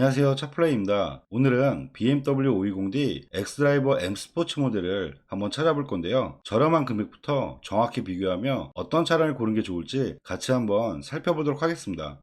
안녕하세요, 차플레이입니다. 오늘은 BMW 520D X드라이버 M 스포츠 모델을 한번 찾아볼 건데요. 저렴한 금액부터 정확히 비교하며 어떤 차량을 고르는 게 좋을지 같이 한번 살펴보도록 하겠습니다.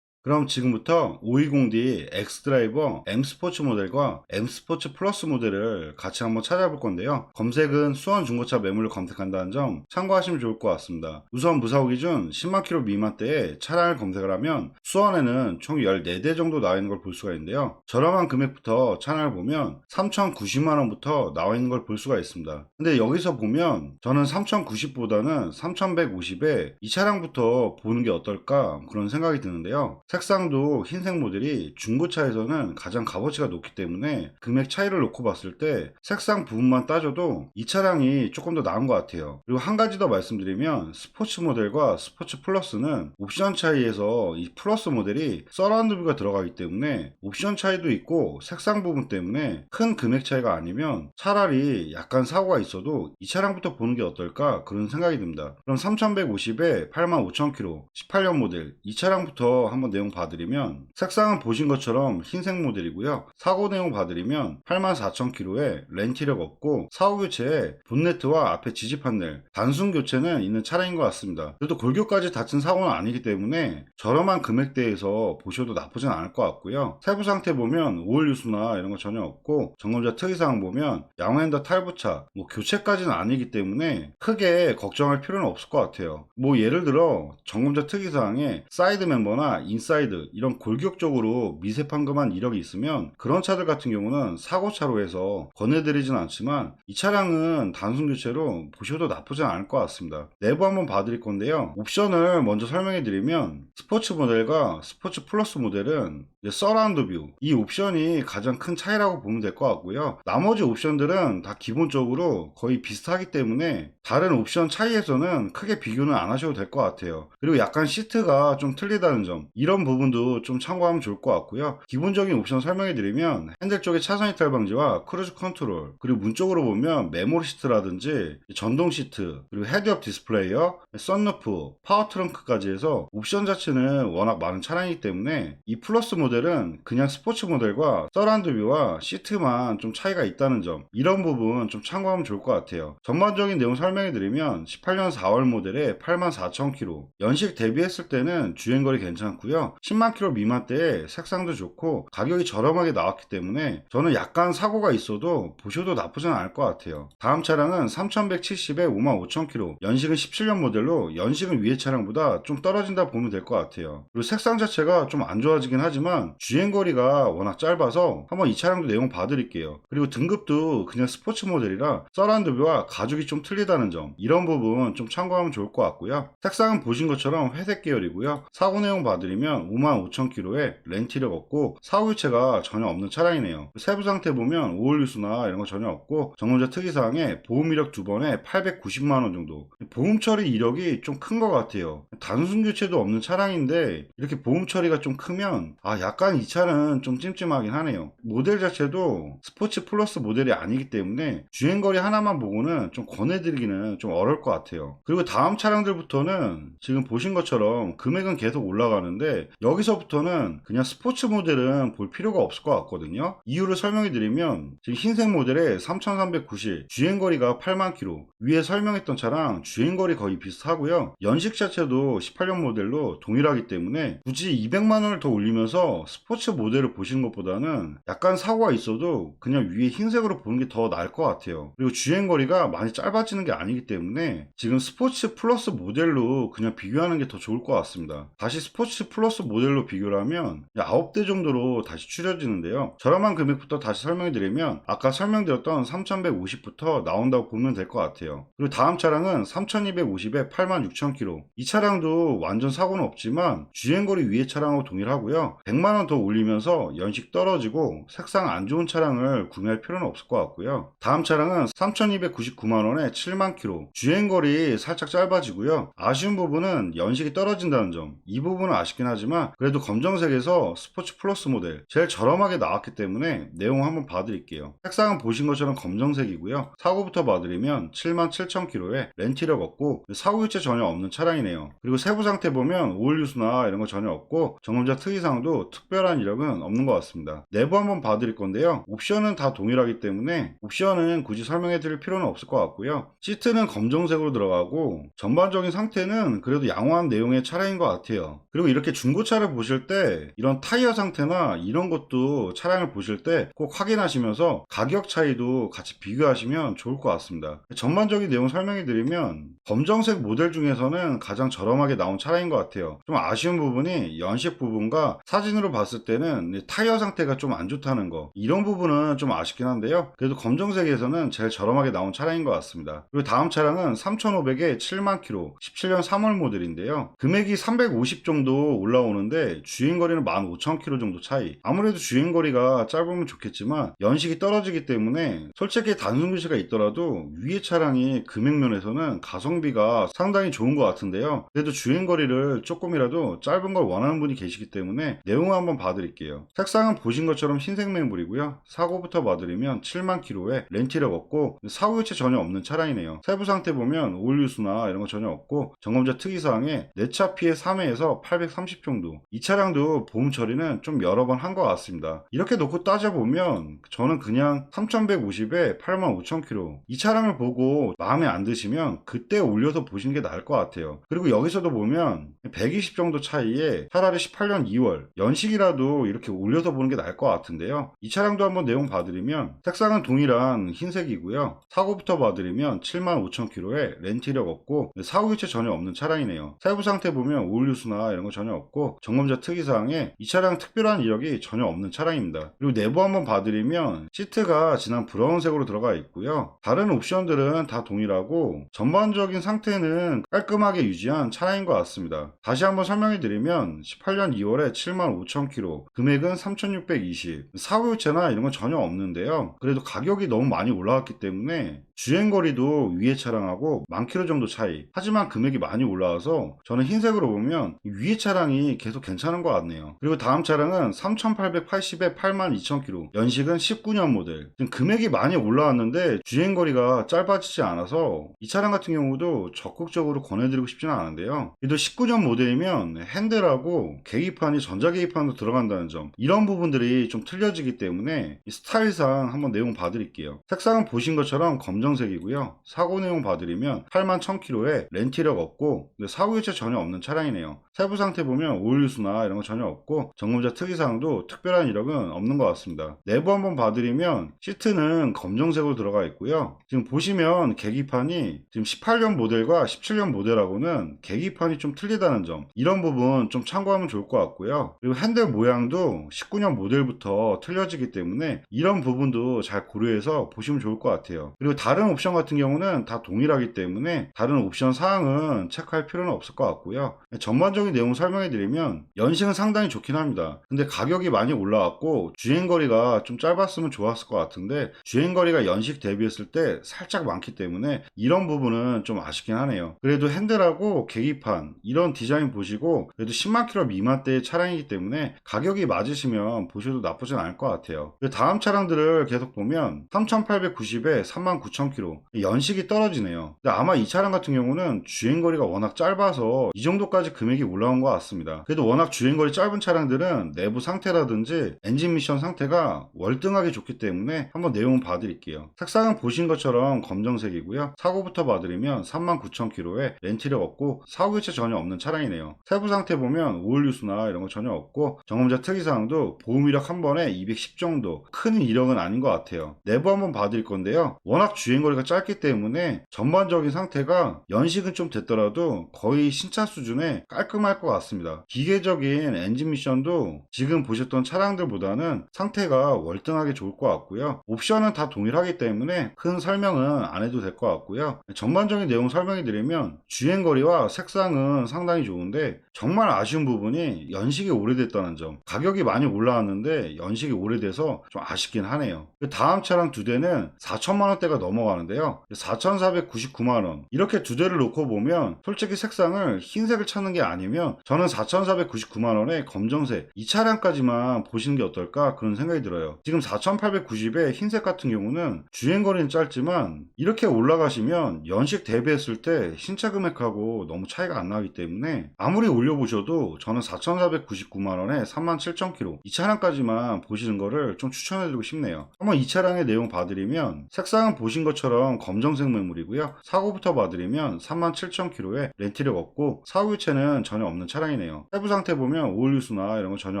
그럼 지금부터 520D X드라이버 M 스포츠 모델과 M 스포츠 플러스 모델을 같이 한번 찾아볼 건데요. 검색은 수원 중고차 매물을 검색한다는 점 참고하시면 좋을 것 같습니다. 우선 무사고 기준 10만 킬로 미만대의 차량을 검색을 하면 수원에는 총 14대 정도 나와 있는 걸 볼 수가 있는데요. 저렴한 금액부터 차량을 보면 3,090만원부터 나와 있는 걸 볼 수가 있습니다. 근데 여기서 보면 저는 3,090보다는 3,150에 이 차량부터 보는 게 어떨까 그런 생각이 드는데요. 색상도 흰색 모델이 중고차에서는 가장 값어치가 높기 때문에 금액 차이를 놓고 봤을 때 색상 부분만 따져도 이 차량이 조금 더 나은 것 같아요. 그리고 한 가지 더 말씀드리면 스포츠 모델과 스포츠 플러스는 옵션 차이에서 이 플러스 모델이 서라운드 뷰가 들어가기 때문에 옵션 차이도 있고 색상 부분 때문에 큰 금액 차이가 아니면 차라리 약간 사고가 있어도 이 차량부터 보는 게 어떨까 그런 생각이 듭니다. 그럼 3150에 85,000km 18년 모델 이 차량부터 한번 내용 봐드리면 색상은 보신 것처럼 흰색 모델이고요. 사고 내용 봐드리면 84,000km에 렌티력 없고 사후 교체에 본네트와 앞에 지지 판넬 단순 교체는 있는 차량인 것 같습니다. 그래도 골격까지 다친 사고는 아니기 때문에 저렴한 금액대에서 보셔도 나쁘진 않을 것 같고요. 세부 상태 보면 오일 유수나 이런 거 전혀 없고 점검자 특이사항 보면 양호핸더 탈부착 교체까지는 아니기 때문에 크게 걱정할 필요는 없을 것 같아요. 예를 들어 점검자 특이사항에 사이드 멤버나 인사이드 이런 골격적으로 미세 판금한 이력이 있으면 그런 차들 같은 경우는 사고차로 해서 권해드리진 않지만 이 차량은 단순 교체로 보셔도 나쁘진 않을 것 같습니다. 내부 한번 봐드릴 건데요. 옵션을 먼저 설명해 드리면 스포츠 모델과 스포츠 플러스 모델은 서라운드 뷰 이 옵션이 가장 큰 차이라고 보면 될 것 같고요. 나머지 옵션들은 다 기본적으로 거의 비슷하기 때문에 다른 옵션 차이에서는 크게 비교는 안 하셔도 될 것 같아요. 그리고 약간 시트가 좀 틀리다는 점 이런 부분도 좀 참고하면 좋을 것 같고요. 기본적인 옵션 설명해 드리면 핸들 쪽에 차선 이탈 방지와 크루즈 컨트롤 그리고 문 쪽으로 보면 메모리 시트라든지 전동 시트 그리고 헤드업 디스플레이어 썬루프 파워 트렁크까지 해서 옵션 자체는 워낙 많은 차량이기 때문에 이 플러스 모델은 그냥 스포츠 모델과 서라운드 뷰와 시트만 좀 차이가 있다는 점 이런 부분 좀 참고하면 좋을 것 같아요. 전반적인 내용 설명해 드리면 18년 4월 모델에 84,000km 연식 대비했을 때는 주행거리 괜찮고요. 10만 킬로 미만대에 색상도 좋고 가격이 저렴하게 나왔기 때문에 저는 약간 사고가 있어도 보셔도 나쁘진 않을 것 같아요. 다음 차량은 3170에 55,000km 연식은 17년 모델로 연식은 위에 차량보다 좀 떨어진다 보면 될 것 같아요. 그리고 색상 자체가 좀 안 좋아지긴 하지만 주행거리가 워낙 짧아서 한번 이 차량도 내용 봐드릴게요. 그리고 등급도 그냥 스포츠 모델이라 서라운드뷰와 가죽이 좀 틀리다는 점 이런 부분 좀 참고하면 좋을 것 같고요. 색상은 보신 것처럼 회색 계열이고요. 사고 내용 봐드리면 55,000km에 렌티력 없고 사후 교체가 전혀 없는 차량이네요. 세부 상태 보면 오일 유수나 이런 거 전혀 없고 점검자 특이사항에 보험 이력 2번에 890만원 정도 보험 처리 이력이 좀 큰 것 같아요. 단순 교체도 없는 차량인데 이렇게 보험 처리가 좀 크면 약간 이 차는 좀 찜찜하긴 하네요. 모델 자체도 스포츠 플러스 모델이 아니기 때문에 주행거리 하나만 보고는 좀 권해드리기는 좀 어려울 것 같아요. 그리고 다음 차량들부터는 지금 보신 것처럼 금액은 계속 올라가는데 여기서부터는 그냥 스포츠 모델은 볼 필요가 없을 것 같거든요. 이유를 설명해 드리면 지금 흰색 모델에 3,390 주행거리가 8만 킬로 위에 설명했던 차랑 주행거리 거의 비슷하고요. 연식 자체도 18년 모델로 동일하기 때문에 굳이 200만원을 더 올리면서 스포츠 모델을 보시는 것보다는 약간 사고가 있어도 그냥 위에 흰색으로 보는 게 더 나을 것 같아요. 그리고 주행거리가 많이 짧아지는 게 아니기 때문에 지금 스포츠 플러스 모델로 그냥 비교하는 게 더 좋을 것 같습니다. 다시 스포츠 플러스 모델로 비교를 하면 9대 정도로 다시 추려지는데요. 저렴한 금액부터 다시 설명해 드리면 아까 설명드렸던 3150부터 나온다고 보면 될 것 같아요. 그리고 다음 차량은 3250에 86,000km 이 차량도 완전 사고는 없지만 주행거리 위에 차량하고 동일하고요. 100만 100만원 더 올리면서 연식 떨어지고 색상 안 좋은 차량을 구매할 필요는 없을 것 같고요. 다음 차량은 3299만원에 7만 킬로, 주행거리 살짝 짧아지고요. 아쉬운 부분은 연식이 떨어진다는 점, 이 부분은 아쉽긴 하지만 그래도 검정색에서 스포츠 플러스 모델 제일 저렴하게 나왔기 때문에 내용 한번 봐드릴게요. 색상은 보신 것처럼 검정색이고요. 사고부터 봐드리면 77,000km에 렌티력 없고 사고 교체 전혀 없는 차량이네요. 그리고 세부 상태 보면 오일 유수나 이런 거 전혀 없고 점검자 특이사항도 특별한 이력은 없는 것 같습니다. 내부 한번 봐드릴 건데요. 옵션은 다 동일하기 때문에 옵션은 굳이 설명해 드릴 필요는 없을 것 같고요. 시트는 검정색으로 들어가고 전반적인 상태는 그래도 양호한 내용의 차량인 것 같아요. 그리고 이렇게 중고차를 보실 때 이런 타이어 상태나 이런 것도 차량을 보실 때 꼭 확인하시면서 가격 차이도 같이 비교하시면 좋을 것 같습니다. 전반적인 내용 설명해 드리면 검정색 모델 중에서는 가장 저렴하게 나온 차량인 것 같아요. 좀 아쉬운 부분이 연식 부분과 사진으로 봤을 때는 타이어 상태가 좀 안 좋다는 거, 이런 부분은 좀 아쉽긴 한데요. 그래도 검정색에서는 제일 저렴하게 나온 차량인 것 같습니다. 그리고 다음 차량은 3500에 7만 킬로, 17년 3월 모델인데요. 금액이 350 정도 올라오는데 주행거리는 15,000km 정도 차이. 아무래도 주행거리가 짧으면 좋겠지만 연식이 떨어지기 때문에 솔직히 단순 교체가 있더라도 위에 차량이 금액면에서는 가성비가 상당히 좋은 것 같은데요. 그래도 주행거리를 조금이라도 짧은 걸 원하는 분이 계시기 때문에 내용을 한번 봐드릴게요. 색상은 보신 것처럼 흰색 매물이고요. 사고부터 봐드리면 7만 킬로에 렌티력 없고 사고 교체 전혀 없는 차량이네요. 세부 상태 보면 오일 유수나 이런 거 전혀 없고 점검자 특이사항에 내차 피해 3회에서 830 정도. 이 차량도 보험 처리는 좀 여러 번 한 것 같습니다. 이렇게 놓고 따져보면 저는 그냥 3150에 85,000km, 이 차량을 보고 마음에 안 드시면 그때 올려서 보시는 게 나을 것 같아요. 그리고 여기서도 보면 120 정도 차이에 차라리 18년 2월 연식이라도 이렇게 올려서 보는 게 나을 것 같은데요. 이 차량도 한번 내용 봐드리면 색상은 동일한 흰색이고요. 사고부터 봐드리면 75,000km에 렌티력 없고 사고 교체 전혀 없는 차량이네요. 세부 상태 보면 오일 유수나 이런 거 전혀 없고 점검자 특이사항에 이 차량 특별한 이력이 전혀 없는 차량입니다. 그리고 내부 한번 봐드리면 시트가 진한 브라운색으로 들어가 있고요. 다른 옵션들은 다 동일하고 전반적인 상태는 깔끔하게 유지한 차량인 것 같습니다. 다시 한번 설명해 드리면 18년 2월에 75,000km, 금액은 3,620, 사고 교체나 이런 건 전혀 없는데요. 그래도 가격이 너무 많이 올라왔기 때문에 주행거리도 위에 차량하고 10,000km 정도 차이. 하지만 금액이 많이 올라와서 저는 흰색으로 보면 위에 차량이 계속 괜찮은 것 같네요. 그리고 다음 차량은 3,880에 82,000km, 연식은 19년 모델. 지금 금액이 많이 올라왔는데 주행거리가 짧아지지 않아서 이 차량 같은 경우도 적극적으로 권해드리고 싶지는 않은데요. 그래도 19년 모델이면 핸들하고 계기판이 전자계기판으로 들어간다는 점, 이런 부분들이 좀 틀려지기 때문에 이 스타일상 한번 내용 봐드릴게요. 색상은 보신 것처럼 검정색이고요. 사고 내용 봐드리면 81,000km에 렌티력 없고 사고 교체 전혀 없는 차량이네요. 세부 상태 보면 오일 유수나 이런 거 전혀 없고 점검자 특이사항도 특별한 이력은 없는 것 같습니다. 내부 한번 봐드리면 시트는 검정색으로 들어가 있고요. 지금 보시면 계기판이 지금 18년 모델과 17년 모델하고는 계기판이 좀 틀리다는 점, 이런 부분 좀 참고하면 좋을 것 같고요. 그리고 핸들 모양도 19년 모델부터 틀려지기 때문에 이런 부분도 잘 고려해서 보시면 좋을 것 같아요. 그리고 다른 옵션 같은 경우는 다 동일하기 때문에 다른 옵션 사항은 체크할 필요는 없을 것 같고요. 전반적인 내용 설명해 드리면 연식은 상당히 좋긴 합니다. 근데 가격이 많이 올라왔고 주행거리가 좀 짧았으면 좋았을 것 같은데 주행거리가 연식 대비했을 때 살짝 많기 때문에 이런 부분은 좀 아쉽긴 하네요. 그래도 핸들하고 계기판 이런 디자인 보시고 그래도 10만 킬로 미만대의 차량이기 때문에 가격이 맞으시면 보셔도 나쁘진 않을 것 같아요. 다음 차량들을 계속 보면 3,890에 39,000km, 연식이 떨어지네요. 근데 아마 이 차량 같은 경우는 주행거리가 워낙 짧아서 이 정도까지 금액이 올라온 것 같습니다. 그래도 워낙 주행거리 짧은 차량들은 내부 상태라든지 엔진 미션 상태가 월등하게 좋기 때문에 한번 내용 봐드릴게요. 색상은 보신 것처럼 검정색이고요. 사고부터 봐드리면 39,000km에 렌티력 없고 사고 교체 전혀 없는 차량이네요. 세부 상태 보면 오일 유수나 이런 거 전혀 없고 점검자 특이사항도 보험 이력 한 번에 210 정도, 큰 이력은 아닌 것 같아요. 내부 한번 봐드릴 건데요. 워낙 주행 주행거리가 짧기 때문에 전반적인 상태가 연식은 좀 됐더라도 거의 신차 수준의 깔끔할 것 같습니다. 기계적인 엔진 미션도 지금 보셨던 차량들보다는 상태가 월등하게 좋을 것 같고요. 옵션은 다 동일하기 때문에 큰 설명은 안 해도 될 것 같고요. 전반적인 내용 설명해 드리면 주행거리와 색상은 상당히 좋은데 정말 아쉬운 부분이 연식이 오래됐다는 점. 가격이 많이 올라왔는데 연식이 오래돼서 좀 아쉽긴 하네요. 그 다음 차량 두 대는 4천만 원대가 넘어가는데요. 4,499만 원. 이렇게 두 대를 놓고 보면 솔직히 색상을 흰색을 찾는 게 아니면 저는 4,499만 원에 검정색 이 차량까지만 보시는 게 어떨까 그런 생각이 들어요. 지금 4,890에 흰색 같은 경우는 주행거리는 짧지만 이렇게 올라가시면 연식 대비했을 때 신차 금액하고 너무 차이가 안 나기 때문에 아무리 올려보셔도 저는 4,499만 원에 37,000km 이 차량까지만 보시는 거를 좀 추천해드리고 싶네요. 한번 이 차량의 내용 봐드리면 색상은 보신 것처럼 검정색 매물이고요. 사고부터 봐드리면 37,000km에 렌트력 없고 사후 교체는 전혀 없는 차량이네요. 세부 상태 보면 오일 유수나 이런 거 전혀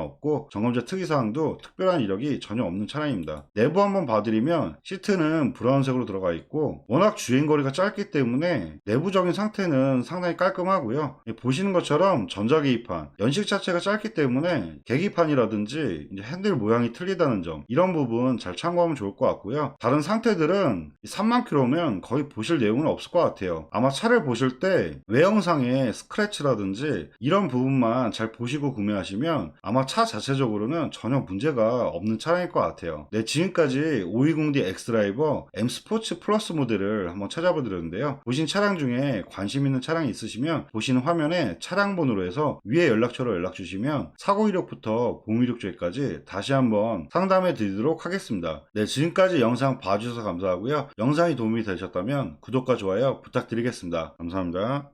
없고 점검자 특이사항도 특별한 이력이 전혀 없는 차량입니다. 내부 한번 봐드리면 시트는 브라운색으로 들어가 있고 워낙 주행거리가 짧기 때문에 내부적인 상태는 상당히 깔끔하고요. 보시는 것처럼 전자계기판 연식 자체가 짧기 때문에 계기판이라든지 이제 핸들 모양이 틀리다는 점 이런 부분 잘 참고하면 좋을 것 같고요. 다른 상태들은 3만 킬로면 거의 보실 내용은 없을 것 같아요. 아마 차를 보실 때 외형상의 스크래치라든지 이런 부분만 잘 보시고 구매하시면 아마 차 자체적으로는 전혀 문제가 없는 차량일 것 같아요. 네, 지금까지 520D 엑스드라이버 M 스포츠 플러스 모델을 한번 찾아봐 드렸는데요. 보신 차량 중에 관심 있는 차량이 있으시면 보시는 화면에 차량 번호로 해서 위에 연락처로 연락 주시면 사고 이력부터 보험 이력 조회까지 다시 한번 상담해 드리도록 하겠습니다. 네, 지금까지 영상 봐주셔서 감사하고요. 영상이 도움이 되셨다면 구독과 좋아요 부탁드리겠습니다. 감사합니다.